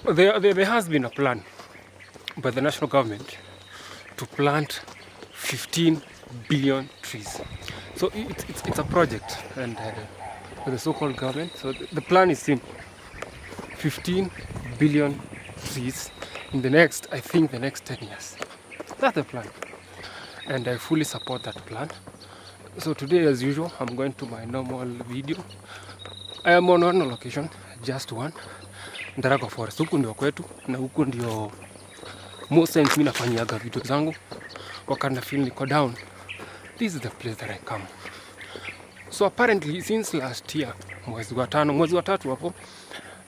There has been a plan by the national government to plant 15 billion trees. So it's a project, and for the so-called government. So the plan is simple: 15 billion trees in the next, I think, the next 10 years. That's the plan, and I fully support that plan. So today, as usual, I'm going to my normal video. I am on one location, just one, Ndaragwa Forest. Huku ndio kwetu, na huku ndio most times mimi nafanyaga video zangu wakati na feel niko down. This is the place that I come. So apparently since last year, mwezi wa tatu hapo,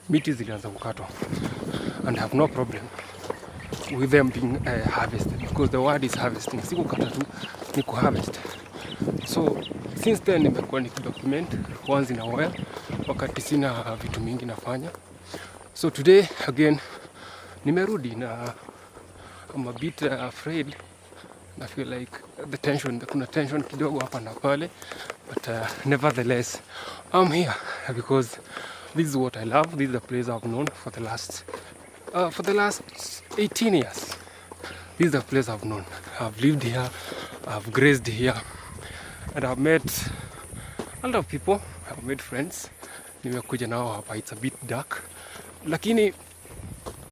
miti zilianza kukatwa, and I have no problem with them being harvested, because the word is harvesting. Si kukata tu, ni kuharvest. So since then nimekuwa nikidocument once in a while wakati sina vitu mingi nafanya. So today again nimerudi, na I'm a bit afraid. I feel like kuna tension kidogo hapa na pale, but nevertheless I'm here because this is what I love. This is the place I've known for the last 18 years. This is the place I've known. I've lived here, I've grazed here, and I've met a lot of people. I've made friends. Nimekuja nao hapa, it's a bit dark, lakini